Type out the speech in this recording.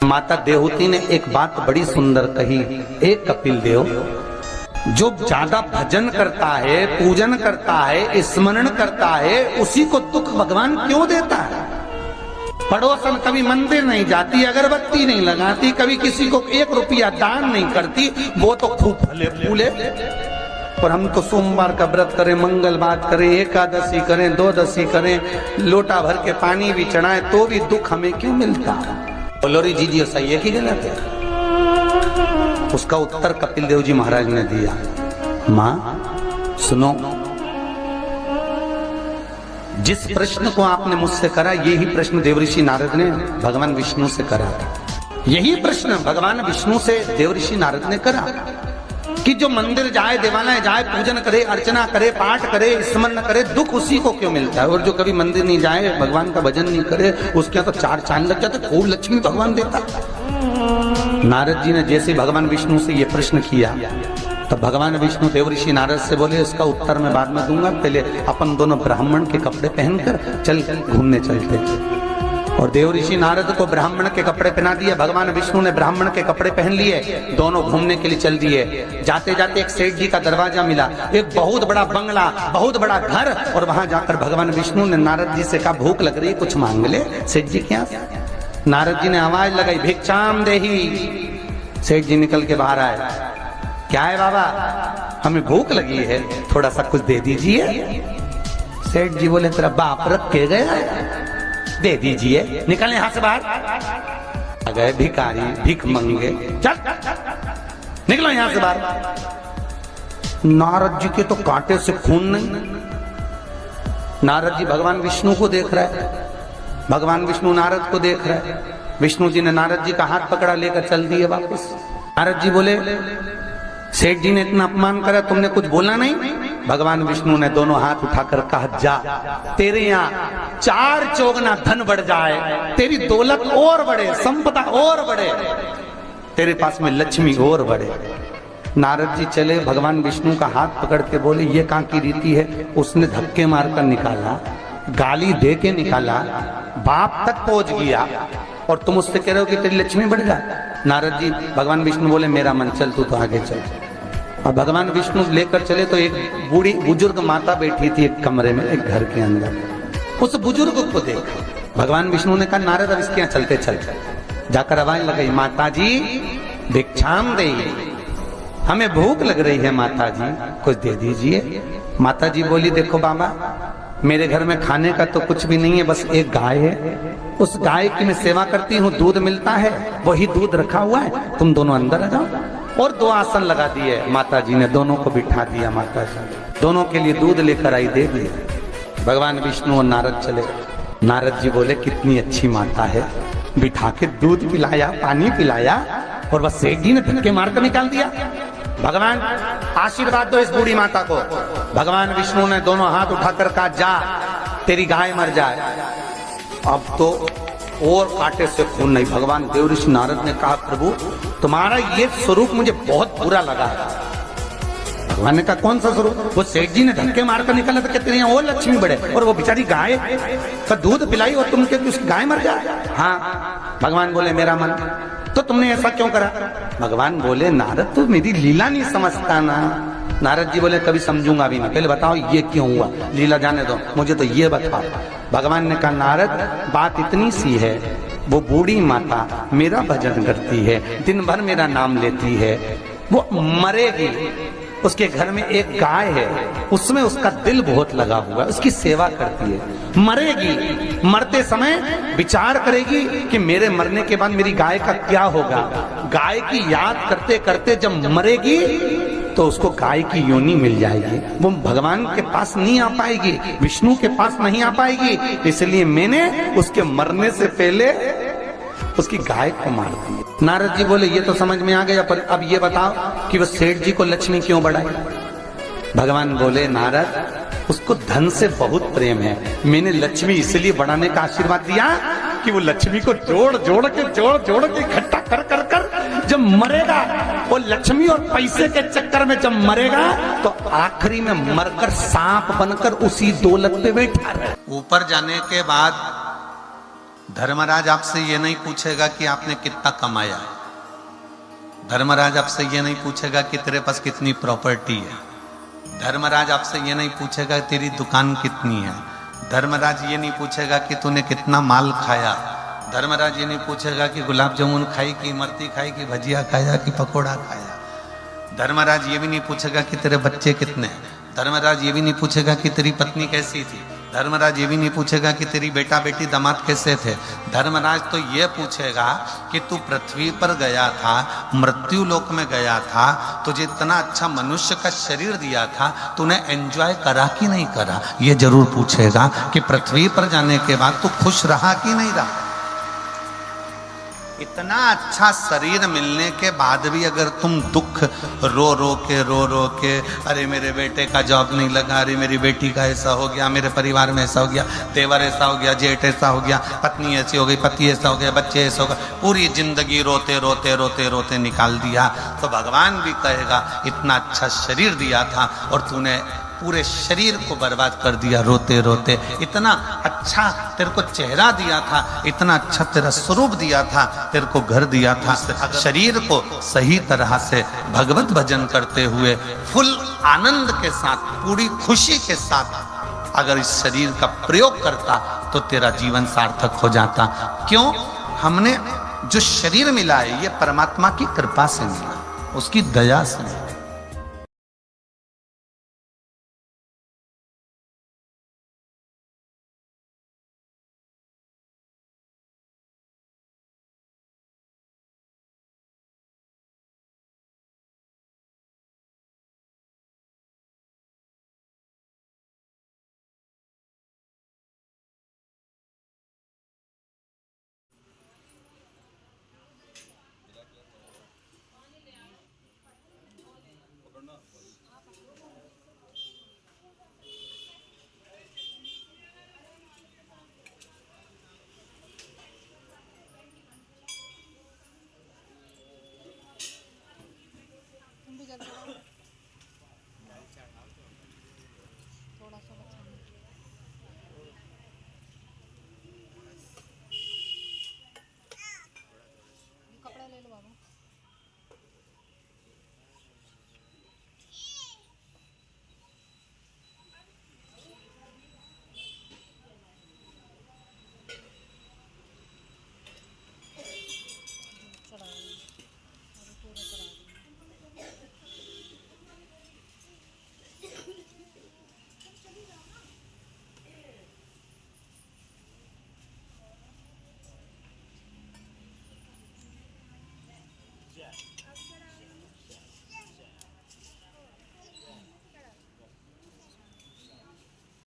माता देवहूति ने एक बात बड़ी सुंदर कही, एक कपिल देव जो ज्यादा भजन करता है, पूजन करता है, स्मरण करता है, उसी को दुख भगवान क्यों देता है? पड़ोसन कभी मंदिर नहीं जाती, अगरबत्ती नहीं लगाती, कभी किसी को 1 रुपया दान नहीं करती, वो तो खूब फले फूले। और हम तो सोमवार का व्रत करें, मंगलवार करें, एकादशी करें, द्वादशी करें, लोटा भर के पानी भी चढ़ाएं, तो भी दुख हमें क्यों मिलता है? बोलोरी जी सही है कि गलत है? उसका उत्तर कपिल देव जी महाराज ने दिया, मां सुनो, जिस प्रश्न को आपने मुझसे करा, यही प्रश्न देवऋषि नारद ने भगवान विष्णु से करा था। यही प्रश्न भगवान विष्णु से देवऋषि नारद ने करा कि जो मंदिर जाए, देवालय जाए, पूजन करे, अर्चना करे, पाठ करे, स्मरण करे, दुख उसी को क्यों मिलता है? और जो कभी मंदिर नहीं जाए, भगवान का भजन नहीं करे, उसके तो 4 चांद लग जाते, खूब लक्ष्मी भगवान देता। नारद जी ने जैसे भगवान विष्णु से ये प्रश्न किया, तब भगवान विष्णु देवऋषि नारद से बोले, इसका उत्तर मैं बाद में दूंगा, पहले अपन दोनों ब्राह्मण के कपड़े पहनकर चल घूमने चलते। और देवऋषि नारद को ब्राह्मण के कपड़े पहना दिए, भगवान विष्णु ने ब्राह्मण के कपड़े पहन लिए, दोनों घूमने के लिए चल दिए। जाते जाते एक सेठ जी का दरवाजा मिला, एक बहुत बड़ा बंगला, बहुत बड़ा घर, और वहां जाकर भगवान विष्णु ने नारद जी से कहा, भूख लग रही है, कुछ मांग ले। सेठ जी क्या? नारद जी ने आवाज लगाई, भिक्षाम देही। सेठ जी निकल के बाहर आए, क्या है बाबा? हमें भूख लगी है, थोड़ा सा कुछ दे दीजिए। सेठ जी बोले, तेरा बाप रख के गया है, दे दीजिए। निकल यहां से बाहर। आ गए भिखारी, भीख मंगे, चल निकलो यहां से बाहर। नारद जी के तो कांटे से खून नहीं। नारद जी भगवान विष्णु को देख रहे हैं, भगवान विष्णु नारद को देख रहे हैं। विष्णु जी ने नारद जी का हाथ पकड़ा, लेकर चल दिए वापस। नारद जी बोले, सेठ जी ने इतना अपमान करा, तुमने कुछ बोला नहीं? भगवान विष्णु ने दोनों हाथ उठाकर कहा, जा, तेरे यहाँ 4 चौगुना धन बढ़ जाए, तेरी दौलत और बढ़े, संपदा और बढ़े, तेरे पास में लक्ष्मी और बढ़े। नारद जी चले, भगवान विष्णु का हाथ पकड़ के बोले, ये कहाँ की रीति है? उसने धक्के मारकर निकाला, गाली दे के निकाला, बाप तक पहुंच गया, और तुम उससे कह रहे हो कि तेरी लक्ष्मी बढ़ जाए? नारद जी, भगवान विष्णु बोले, मेरा मन, चल तू तो आगे चल। और भगवान विष्णु लेकर चले तो एक बूढ़ी बुजुर्ग माता बैठी थी एक कमरे में, एक घर के अंदर। उस बुजुर्ग को देखा भगवान विष्णु ने कहा, नारद अब इसके यहाँ चलते चलते। जाकर आवाज लगाई, माता जी भिक्षाम दे, हमें भूख लग रही है माता जी, कुछ दे दीजिए। माता जी बोली, देखो बाबा, मेरे घर में खाने का तो कुछ भी नहीं है, बस एक गाय है, उस गाय की मैं सेवा करती हूँ, दूध मिलता है, वही दूध रखा हुआ है, तुम दोनों अंदर आ जाओ। और 2 आसन लगा दिए माता जी ने, दोनों को बिठा दिया। माता जी दोनों के लिए दूध लेकर आई, दे दिया। भगवान विष्णु और नारद चले। नारद जी बोले, कितनी अच्छी माता है, बिठा के दूध पिलाया, पानी पिलाया, और बस सेठ जी ने धक्के मारकर निकाल दिया। भगवान आशीर्वाद दो इस बूढ़ी माता को। भगवान विष्णु ने दोनों हाथ उठाकर कहा, जा, तेरी गाय मर जाए। अब तो और कांटे से खून नहीं। भगवान देवऋषि नारद ने कहा, प्रभु तुम्हारा ये स्वरूप मुझे बहुत बुरा लगा है। भगवान ने कहा, कौन सा स्वरूप? वो सेठ जी ने धक्के मारकर निकाला था, कहते हैं और लक्ष्मी बढ़े, और वो बेचारी गाय का दूध पिलाई और तुम कहते उसकी गाय मर जाए? हाँ। भगवान बोले, मेरा मन, तो तुमने ऐसा क्यों करा? भगवान बोले, नारद तू मेरी लीला नहीं समझता ना। नारद जी बोले, कभी समझूंगा भी नहीं, पहले बताओ ये क्यों हुआ, लीला जाने दो, मुझे तो ये बताओ। भगवान ने कहा, नारद बात इतनी सी है, वो बूढ़ी माता मेरा भजन करती है, दिन भर मेरा नाम लेती है, वो मरेगी, उसके घर में एक गाय है, उसमें उसका दिल बहुत लगा हुआ है, उसकी सेवा करती है, मरेगी, मरते समय विचार करेगी कि मेरे मरने के बाद मेरी गाय का क्या होगा। गाय की याद करते करते जब मरेगी तो उसको गाय की योनि मिल जाएगी, वो भगवान के पास नहीं आ पाएगी, विष्णु के पास नहीं आ पाएगी, इसलिए मैंने उसके मरने से पहले उसकी गाय को मार दी। नारद जी बोले, ये तो समझ में आ गया, पर अब ये बताओ कि वो सेठ जी को लक्ष्मी क्यों बढ़ाई? भगवान बोले, नारद उसको धन से बहुत प्रेम है, मैंने लक्ष्मी इसलिए बढ़ाने का आशीर्वाद दिया कि वो लक्ष्मी को जोड़ जोड़ के इकट्ठा कर कर कर जब मरेगा, वो लक्ष्मी और पैसे के चक्कर में जब मरेगा तो आखिरी में मरकर सांप बनकर उसी दौलत पे बैठा रहे। ऊपर जाने के बाद धर्मराज आपसे ये नहीं पूछेगा कि आपने कितना कमाया। धर्मराज आपसे ये नहीं पूछेगा कि तेरे पास कितनी प्रॉपर्टी है। धर्मराज आपसे ये नहीं पूछेगा तेरी दुकान कितनी है। धर्मराज ये नहीं पूछेगा कि तूने कितना माल खाया। धर्मराज ये नहीं पूछेगा कि गुलाब जामुन खाई कि इमरती खाई कि भजिया खाया कि पकोड़ा खाया। धर्मराज ये भी नहीं पूछेगा कि तेरे बच्चे कितने हैं। धर्मराज ये भी नहीं पूछेगा कि तेरी पत्नी कैसी थी। धर्मराज ये भी नहीं पूछेगा कि तेरी बेटा बेटी दामाद कैसे थे। धर्मराज तो ये पूछेगा कि तू पृथ्वी पर गया था, मृत्यु लोक में गया था, तुझे इतना अच्छा मनुष्य का शरीर दिया था, तूने एंजॉय करा कि नहीं करा। ये जरूर पूछेगा कि पृथ्वी पर जाने के बाद तू खुश रहा कि नहीं रहा। इतना अच्छा शरीर मिलने के बाद भी अगर तुम दुख रो रो के अरे मेरे बेटे का जॉब नहीं लगा, अरे मेरी बेटी का ऐसा हो गया, मेरे परिवार में ऐसा हो गया, देवर ऐसा हो गया, जेठ ऐसा हो गया, पत्नी ऐसी हो गई, पति ऐसा हो गया, बच्चे ऐसा हो गए, पूरी जिंदगी रोते रोते रोते रोते निकाल दिया, तो भगवान भी कहेगा इतना अच्छा शरीर दिया था और तूने पूरे शरीर को बर्बाद कर दिया रोते रोते। इतना अच्छा तेरे को चेहरा दिया था, इतना अच्छा तेरा स्वरूप दिया था, तेरे को घर दिया था। शरीर को सही तरह से भगवत भजन करते हुए फुल आनंद के साथ, पूरी खुशी के साथ अगर इस शरीर का प्रयोग करता तो तेरा जीवन सार्थक हो जाता। क्यों? हमने जो शरीर मिला है ये परमात्मा की कृपा से मिला, उसकी दया से मिला। थोड़ा सा बचाना। ये कपड़ा ले लो बाबू। चढ़ा पूरा चढ़ा